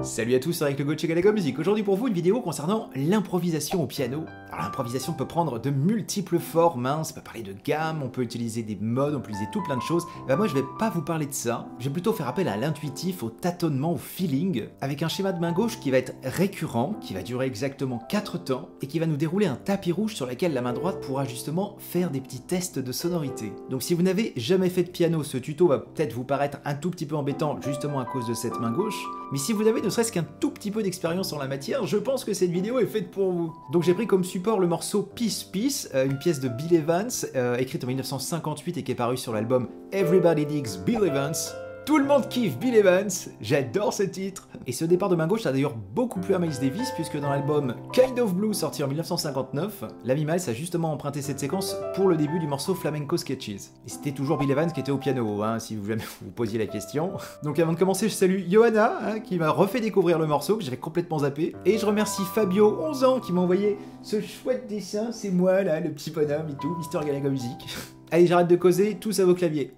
Salut à tous, c'est avec le Coach Galaga Music. Aujourd'hui pour vous une vidéo concernant l'improvisation au piano. Alors l'improvisation peut prendre de multiples formes, hein. Ça peut parler de gamme, on peut utiliser des modes, on peut utiliser tout plein de choses. Bah moi je vais pas vous parler de ça, je vais plutôt faire appel à l'intuitif, au tâtonnement, au feeling, avec un schéma de main gauche qui va être récurrent, qui va durer exactement 4 temps, et qui va nous dérouler un tapis rouge sur lequel la main droite pourra justement faire des petits tests de sonorité. Donc si vous n'avez jamais fait de piano, ce tuto va peut-être vous paraître un tout petit peu embêtant justement à cause de cette main gauche, mais si vous avez ne serait-ce qu'un tout petit peu d'expérience en la matière, je pense que cette vidéo est faite pour vous. Donc j'ai pris comme support le morceau Peace Peace, une pièce de Bill Evans, écrite en 1958 et qui est parue sur l'album Everybody Digs Bill Evans. Tout le monde kiffe Bill Evans, j'adore ce titre. Et ce départ de main gauche a d'ailleurs beaucoup plu à Miles Davis, puisque dans l'album Kind of Blue sorti en 1959, l'ami Miles a justement emprunté cette séquence pour le début du morceau Flamenco Sketches. Et c'était toujours Bill Evans qui était au piano, hein, si vous jamais vous posiez la question. Donc avant de commencer, je salue Johanna, hein, qui m'a refait découvrir le morceau, que j'avais complètement zappé. Et je remercie Fabio, 11 ans, qui m'a envoyé ce chouette dessin, c'est moi là, le petit bonhomme et tout, Mister Galaga Music. Allez, j'arrête de causer, tous à vos claviers.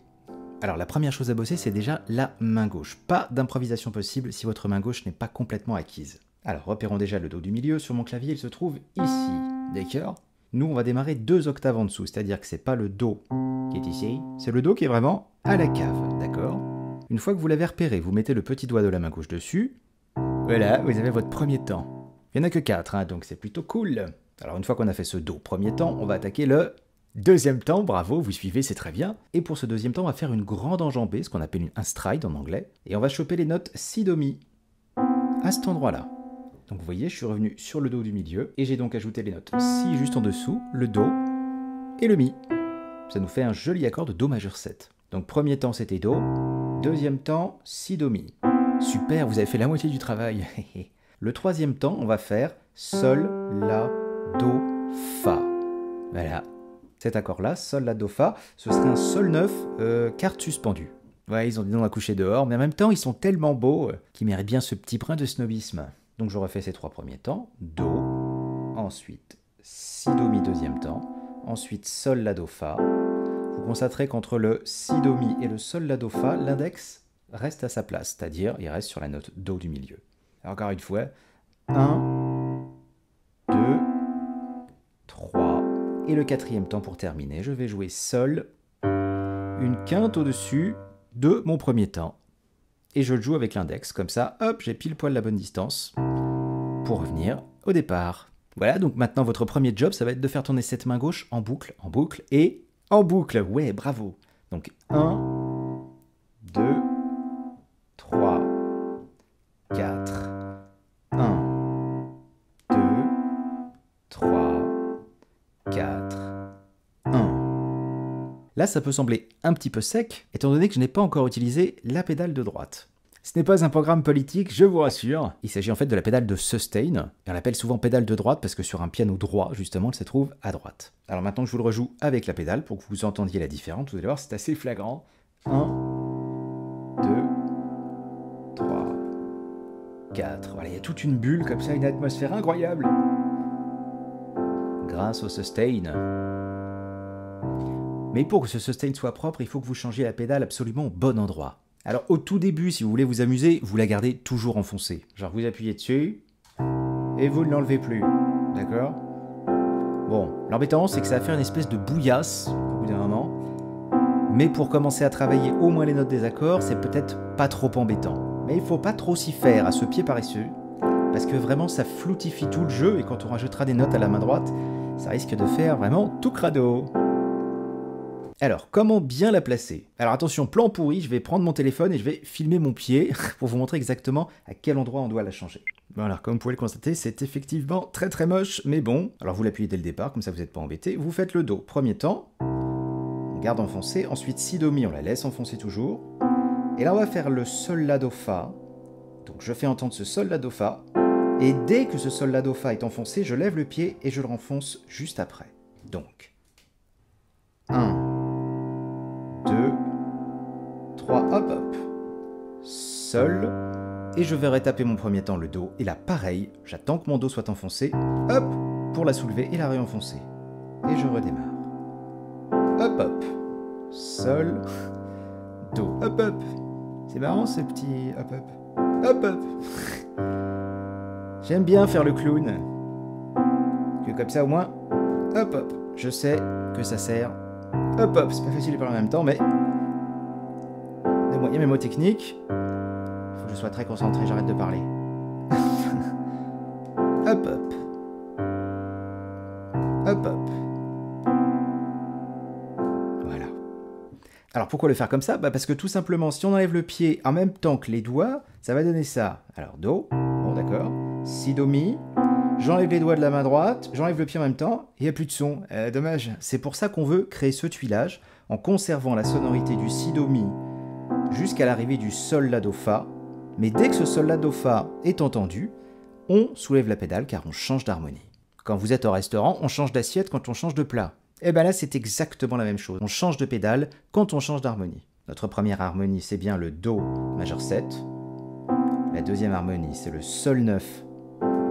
Alors la première chose à bosser, c'est déjà la main gauche. Pas d'improvisation possible si votre main gauche n'est pas complètement acquise. Alors repérons déjà le Do du milieu. Sur mon clavier, il se trouve ici. D'accord ? Nous, on va démarrer 2 octaves en dessous, c'est-à-dire que c'est pas le Do qui est ici, c'est le Do qui est vraiment à la cave. D'accord ? Une fois que vous l'avez repéré, vous mettez le petit doigt de la main gauche dessus. Voilà, vous avez votre premier temps. Il n'y en a que 4, hein, donc c'est plutôt cool. Alors une fois qu'on a fait ce Do premier temps, on va attaquer le deuxième temps, bravo, vous suivez, c'est très bien. Et pour ce deuxième temps, on va faire une grande enjambée, ce qu'on appelle un stride en anglais. Et on va choper les notes Si, Do, Mi à cet endroit-là. Donc vous voyez, je suis revenu sur le Do du milieu, et j'ai donc ajouté les notes Si juste en dessous, le Do et le Mi. Ça nous fait un joli accord de Do majeur 7. Donc premier temps, c'était Do. Deuxième temps, Si, Do, Mi. Super, vous avez fait la moitié du travail. Le troisième temps, on va faire Sol, La, Do, Fa. Voilà. Cet accord-là, Sol, La, Do, Fa, ce serait un Sol 9, quarte suspendue. Ouais, ils ont des noms à coucher dehors, mais en même temps, ils sont tellement beaux qu'ils méritent bien ce petit brin de snobisme. Donc je refais ces 3 premiers temps. Do, ensuite Si, Do, Mi, deuxième temps, ensuite Sol, La, Do, Fa. Vous constaterez qu'entre le Si, Do, Mi et le Sol, La, Do, Fa, l'index reste à sa place, c'est-à-dire il reste sur la note Do du milieu. Alors encore une fois, 1, 2, 3... Et le quatrième temps pour terminer, je vais jouer Sol, une quinte au-dessus de mon premier temps. Et je le joue avec l'index, comme ça, hop, j'ai pile poil la bonne distance pour revenir au départ. Voilà, donc maintenant votre premier job, ça va être de faire tourner cette main gauche en boucle et en boucle. Ouais, bravo. Donc 1, 2, 3, 4, 1, 2, 3, 4, 1. Là, ça peut sembler un petit peu sec, étant donné que je n'ai pas encore utilisé la pédale de droite. Ce n'est pas un programme politique, je vous rassure. Il s'agit en fait de la pédale de sustain, et on l'appelle souvent pédale de droite parce que sur un piano droit, justement, elle se trouve à droite. Alors maintenant que je vous le rejoue avec la pédale, pour que vous entendiez la différence, vous allez voir, c'est assez flagrant. 1, 2, 3, 4. Voilà, il y a toute une bulle comme ça, une atmosphère incroyable. Grâce au sustain. Mais pour que ce sustain soit propre, il faut que vous changiez la pédale absolument au bon endroit. Alors au tout début, si vous voulez vous amuser, vous la gardez toujours enfoncée. Genre vous appuyez dessus, et vous ne l'enlevez plus. D'accord ? Bon, l'embêtant, c'est que ça va faire une espèce de bouillasse, au bout d'un moment. Mais pour commencer à travailler au moins les notes des accords, c'est peut-être pas trop embêtant. Mais il faut pas trop s'y faire à ce pied paresseux, parce que vraiment ça floutifie tout le jeu, et quand on rajoutera des notes à la main droite, ça risque de faire vraiment tout crado. Alors, comment bien la placer ? Alors attention, plan pourri, je vais prendre mon téléphone et je vais filmer mon pied pour vous montrer exactement à quel endroit on doit la changer. Voilà, comme vous pouvez le constater, c'est effectivement très très moche, mais bon. Alors vous l'appuyez dès le départ, comme ça vous n'êtes pas embêté. Vous faites le Do, premier temps, on garde enfoncé, ensuite Si, Do, Mi, on la laisse enfoncer toujours. Et là on va faire le Sol, La, Do, Fa. Donc je fais entendre ce Sol, La, Do, Fa. Et dès que ce Sol, La, Do, Fa est enfoncé, je lève le pied et je le renfonce juste après. Donc, 1, 2, 3, hop hop, Sol, et je vais retaper mon premier temps le Do, et là pareil, j'attends que mon Do soit enfoncé, hop, pour la soulever et la réenfoncer. Et je redémarre. Hop hop, Sol, Do, hop hop. C'est marrant ce petit hop hop. Hop hop. J'aime bien faire le clown. Que comme ça au moins, hop hop, je sais que ça sert. Hop hop, c'est pas facile de parler en même temps, mais... Il y a mes mots techniques. Faut que je sois très concentré, j'arrête de parler. Hop hop. Hop hop. Voilà. Alors pourquoi le faire comme ça? Parce que tout simplement, si on enlève le pied en même temps que les doigts, ça va donner ça. Alors Do, bon d'accord. Si, Do, Mi. J'enlève les doigts de la main droite, j'enlève le pied en même temps, il n'y a plus de son. Dommage. C'est pour ça qu'on veut créer ce tuilage en conservant la sonorité du Si, Do, Mi jusqu'à l'arrivée du Sol, La, Do, Fa. Mais dès que ce Sol, La, Do, Fa est entendu, on soulève la pédale car on change d'harmonie. Quand vous êtes au restaurant, on change d'assiette quand on change de plat. Et bien là, c'est exactement la même chose. On change de pédale quand on change d'harmonie. Notre première harmonie, c'est bien le Do majeur 7. La deuxième harmonie, c'est le Sol 9,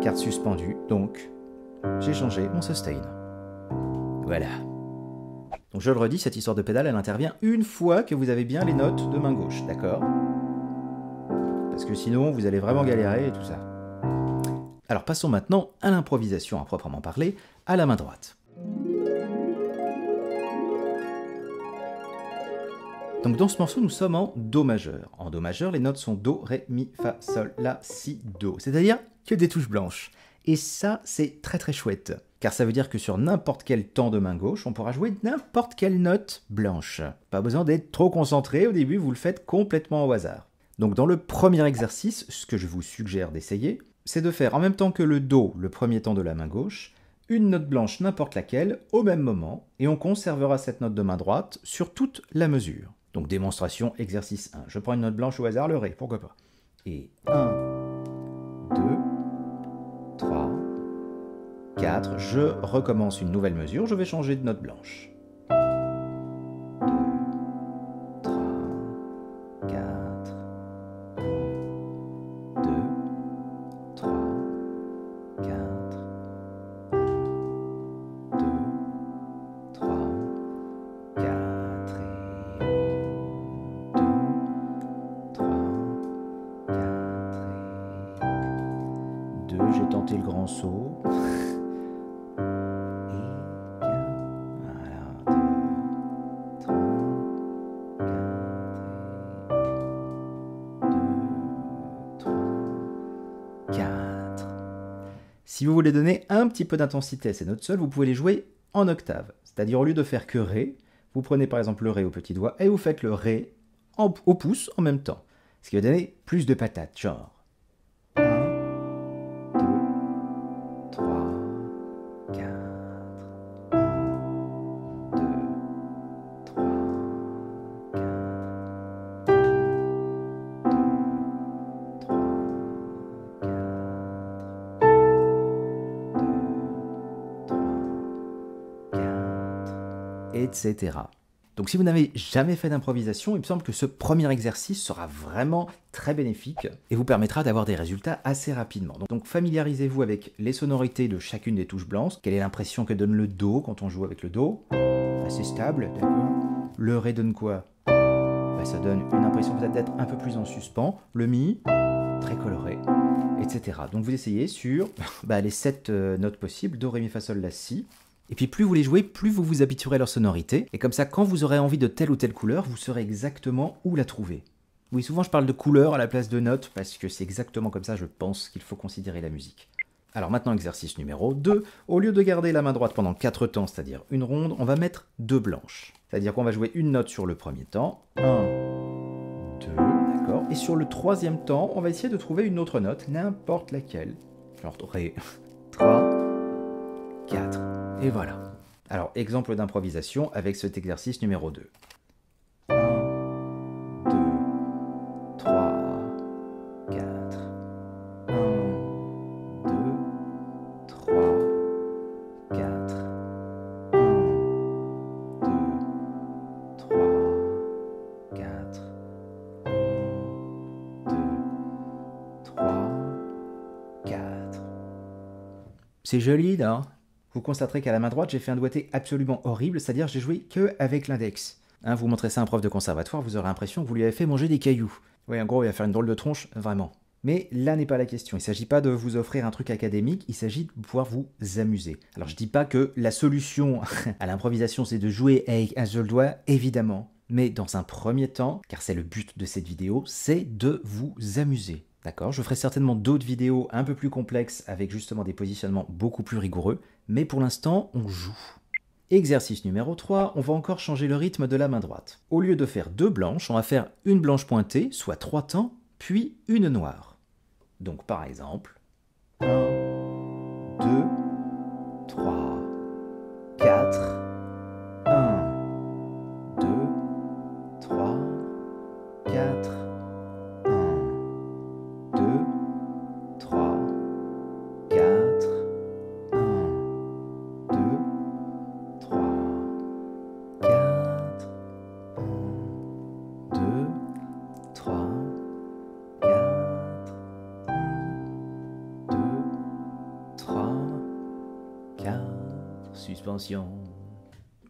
carte suspendue. Donc, j'ai changé mon sustain. Voilà. Donc je le redis, cette histoire de pédale, elle intervient une fois que vous avez bien les notes de main gauche, d'accord? Parce que sinon, vous allez vraiment galérer et tout ça. Alors passons maintenant à l'improvisation à proprement parler, à la main droite. Donc dans ce morceau, nous sommes en Do majeur. En Do majeur, les notes sont Do, Ré, Mi, Fa, Sol, La, Si, Do. C'est-à-dire que des touches blanches. Et ça, c'est très très chouette. Car ça veut dire que sur n'importe quel temps de main gauche, on pourra jouer n'importe quelle note blanche. Pas besoin d'être trop concentré, au début vous le faites complètement au hasard. Donc dans le premier exercice, ce que je vous suggère d'essayer, c'est de faire en même temps que le Do, le premier temps de la main gauche, une note blanche n'importe laquelle, au même moment, et on conservera cette note de main droite sur toute la mesure. Donc démonstration, exercice 1. Je prends une note blanche au hasard, le Ré, pourquoi pas. Et 1, 2, 3, 4, je recommence une nouvelle mesure, je vais changer de note blanche. 2, 3, 4, 1, 2, 3, 4, 1, 2, 3, 4, et 1, 2, 3, 4, et 2, j'ai tenté le grand saut. Si vous voulez donner un petit peu d'intensité à ces notes seules, vous pouvez les jouer en octave. C'est-à-dire au lieu de faire que Ré, vous prenez par exemple le Ré au petit doigt et vous faites le Ré au pouce en même temps. Ce qui va donner plus de patates, genre 1, 2, 3, 4, 1, 2, 3, 4, 1, 2, 3, 4, etc. Donc si vous n'avez jamais fait d'improvisation, il me semble que ce premier exercice sera vraiment très bénéfique et vous permettra d'avoir des résultats assez rapidement. Donc familiarisez-vous avec les sonorités de chacune des touches blanches. Quelle est l'impression que donne le Do quand on joue avec le Do? Assez stable, d'accord. Le Ré donne quoi? Ça donne une impression peut-être d'être un peu plus en suspens. Le Mi, très coloré, etc. Donc vous essayez sur les 7 notes possibles, Do, Ré, Mi, Fa, Sol, La, Si. Et puis plus vous les jouez, plus vous vous habituerez à leur sonorité. Et comme ça, quand vous aurez envie de telle ou telle couleur, vous saurez exactement où la trouver. Oui, souvent je parle de couleur à la place de notes, parce que c'est exactement comme ça, je pense, qu'il faut considérer la musique. Alors maintenant, exercice numéro 2. Au lieu de garder la main droite pendant 4 temps, c'est-à-dire une ronde, on va mettre 2 blanches. C'est-à-dire qu'on va jouer une note sur le premier temps. 1, 2, d'accord. Et sur le troisième temps, on va essayer de trouver une autre note, n'importe laquelle. Genre Ré, 3, 4. Et voilà. Alors, exemple d'improvisation avec cet exercice numéro 2. 1, 2, 3, 4. 1, 2, 3, 4. 1, 2, 3, 4. 1, 2, 3, 4. C'est joli, non ? Vous constaterez qu'à la main droite, j'ai fait un doigté absolument horrible, c'est-à-dire j'ai joué que avec l'index. Hein, vous montrez ça à un prof de conservatoire, vous aurez l'impression que vous lui avez fait manger des cailloux. Oui, en gros, il va faire une drôle de tronche, vraiment. Mais là n'est pas la question. Il ne s'agit pas de vous offrir un truc académique, il s'agit de pouvoir vous amuser. Alors je dis pas que la solution à l'improvisation c'est de jouer avec un seul doigt, évidemment. Mais dans un premier temps, car c'est le but de cette vidéo, c'est de vous amuser. D'accord? Je ferai certainement d'autres vidéos un peu plus complexes avec justement des positionnements beaucoup plus rigoureux. Mais pour l'instant, on joue. Exercice numéro 3, on va encore changer le rythme de la main droite. Au lieu de faire 2 blanches, on va faire une blanche pointée, soit 3 temps, puis une noire. Donc par exemple, 1, 2, 3, 4, 1, 2, 3, 4, 1, 2, 3, 4, 1, 2, 3, 4, 1, 2, 3, 4, suspension.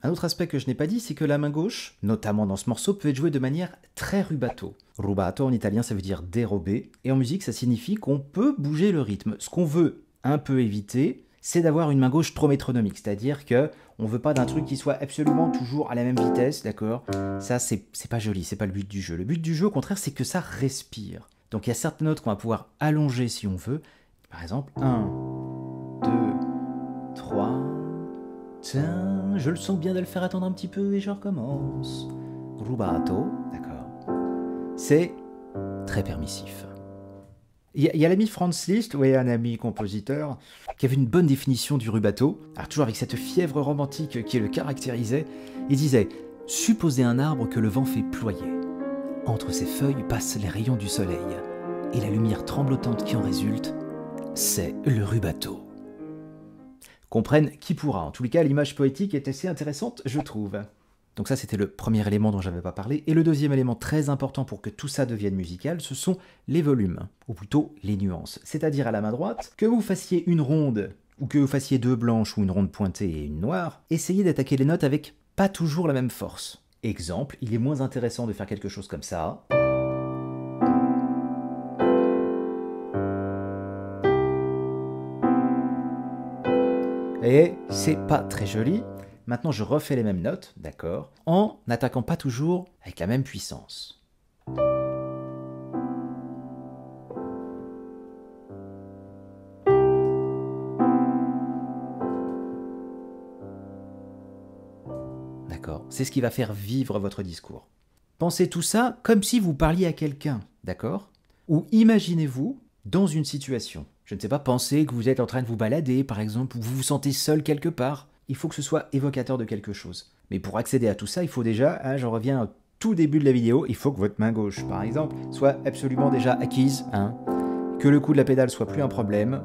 Un autre aspect que je n'ai pas dit, c'est que la main gauche, notamment dans ce morceau, peut être jouée de manière très rubato. Rubato en italien, ça veut dire dérober, et en musique, ça signifie qu'on peut bouger le rythme. Ce qu'on veut un peu éviter, c'est d'avoir une main gauche trop métronomique, c'est-à-dire que on veut pas d'un truc qui soit absolument toujours à la même vitesse, d'accord? Ça, c'est pas joli, c'est pas le but du jeu. Le but du jeu, au contraire, c'est que ça respire. Donc il y a certaines notes qu'on va pouvoir allonger si on veut. Par exemple, 1, 2, 3, tiens, je le sens bien de le faire attendre un petit peu et je recommence. Rubato, d'accord. C'est très permissif. Il y a l'ami Franz Liszt, oui, un ami compositeur, qui avait une bonne définition du rubato, alors toujours avec cette fièvre romantique qui le caractérisait. Il disait « Supposez un arbre que le vent fait ployer. Entre ses feuilles passent les rayons du soleil, et la lumière tremblotante qui en résulte, c'est le rubato. » Comprenne qui pourra. En tous les cas, l'image poétique est assez intéressante, je trouve. Donc ça, c'était le premier élément dont je n'avais pas parlé. Et le deuxième élément très important pour que tout ça devienne musical, ce sont les volumes, ou plutôt les nuances. C'est-à-dire à la main droite, que vous fassiez une ronde, ou que vous fassiez 2 blanches ou une ronde pointée et une noire, essayez d'attaquer les notes avec pas toujours la même force. Exemple, il est moins intéressant de faire quelque chose comme ça. Et c'est pas très joli. Maintenant, je refais les mêmes notes, d'accord, en n'attaquant pas toujours avec la même puissance. D'accord, c'est ce qui va faire vivre votre discours. Pensez tout ça comme si vous parliez à quelqu'un, d'accord? Ou imaginez-vous dans une situation. Je ne sais pas, pensez que vous êtes en train de vous balader, par exemple, ou vous vous sentez seul quelque part. Il faut que ce soit évocateur de quelque chose. Mais pour accéder à tout ça, il faut déjà, j'en reviens au tout début de la vidéo, il faut que votre main gauche, par exemple, soit absolument déjà acquise, que le coup de la pédale soit plus un problème,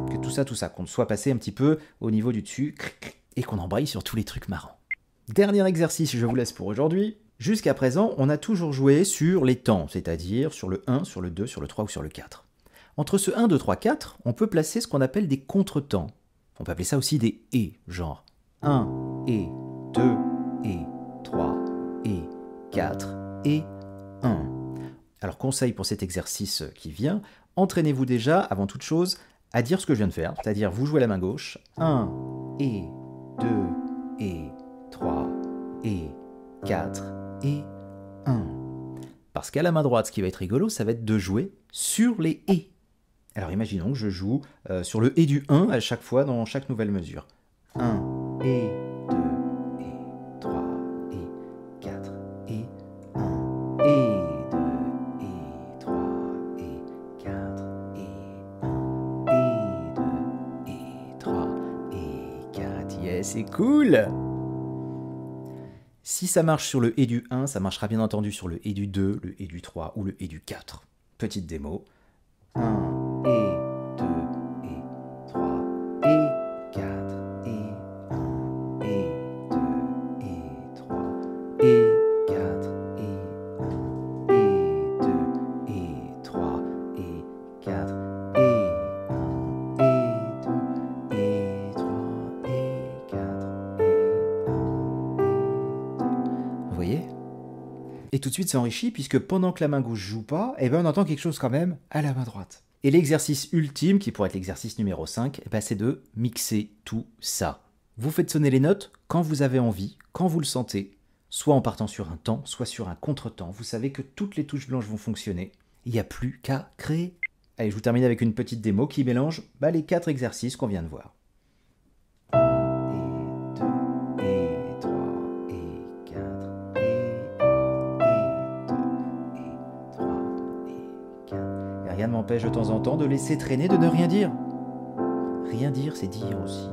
que tout ça, qu'on soit passé un petit peu au niveau du dessus, et qu'on embraye sur tous les trucs marrants. Dernier exercice, je vous laisse pour aujourd'hui. Jusqu'à présent, on a toujours joué sur les temps, c'est-à-dire sur le 1, sur le 2, sur le 3 ou sur le 4. Entre ce 1, 2, 3, 4, on peut placer ce qu'on appelle des contretemps. On peut appeler ça aussi des et, genre 1 et 2 et 3 et 4 et 1. Alors conseil pour cet exercice qui vient, entraînez-vous déjà, avant toute chose, à dire ce que je viens de faire, c'est-à-dire vous jouez la main gauche, 1 et 2 et 3 et 4 et 1. Parce qu'à la main droite, ce qui va être rigolo, ça va être de jouer sur les et. Alors imaginons que je joue sur le et du 1 à chaque fois dans chaque nouvelle mesure. 1 et 2 et 3 et 4 et 1 et 2 et 3 et 4 et 1 et 2 et 3 et 4. Yes, c'est cool! Si ça marche sur le et du 1, ça marchera bien entendu sur le et du 2, le et du 3 ou le et du 4. Petite démo. 1 et 2 et 3 et 4 et 1 et 2 et 3 et 4 et 1 et 2 et 3 et 4 et 1 et 2 et 3 et 4 et 1 et 2. Vous voyez? Et tout de suite c'est enrichi puisque pendant que la main gauche joue pas, eh ben on entend quelque chose quand même à la main droite. Et l'exercice ultime, qui pourrait être l'exercice numéro 5, eh ben c'est de mixer tout ça. Vous faites sonner les notes quand vous avez envie, quand vous le sentez, soit en partant sur un temps, soit sur un contre-temps. Vous savez que toutes les touches blanches vont fonctionner. Il n'y a plus qu'à créer. Allez, je vous termine avec une petite démo qui mélange les 4 exercices qu'on vient de voir. Rien ne m'empêche de temps en temps de laisser traîner, de ne rien dire. Rien dire, c'est dire aussi.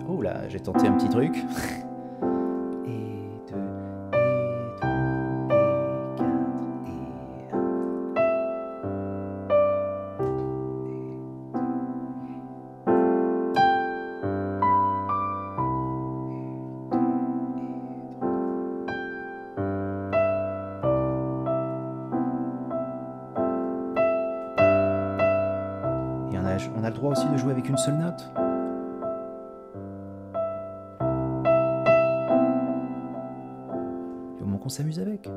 Oh là, j'ai tenté un petit truc. On a le droit aussi de jouer avec une seule note. Du moment qu'on s'amuse avec.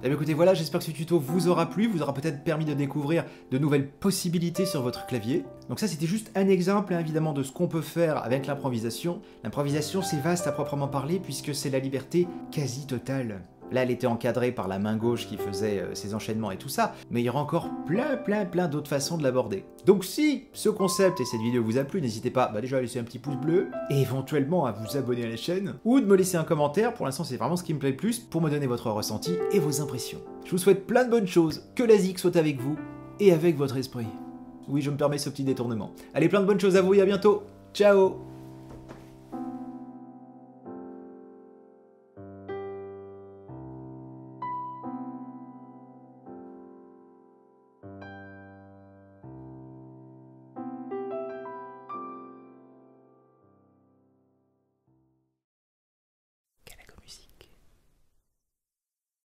Eh bien écoutez, voilà, j'espère que ce tuto vous aura plu, vous aura peut-être permis de découvrir de nouvelles possibilités sur votre clavier. Donc ça, c'était juste un exemple, évidemment, de ce qu'on peut faire avec l'improvisation. L'improvisation, c'est vaste à proprement parler, puisque c'est la liberté quasi totale. Là, elle était encadrée par la main gauche qui faisait ses enchaînements et tout ça, mais il y aura encore plein d'autres façons de l'aborder. Donc si ce concept et cette vidéo vous a plu, n'hésitez pas déjà à laisser un petit pouce bleu, et éventuellement à vous abonner à la chaîne, ou de me laisser un commentaire, pour l'instant c'est vraiment ce qui me plaît le plus, pour me donner votre ressenti et vos impressions. Je vous souhaite plein de bonnes choses, que la zik soit avec vous, et avec votre esprit. Oui, je me permets ce petit détournement. Allez, plein de bonnes choses à vous et à bientôt. Ciao!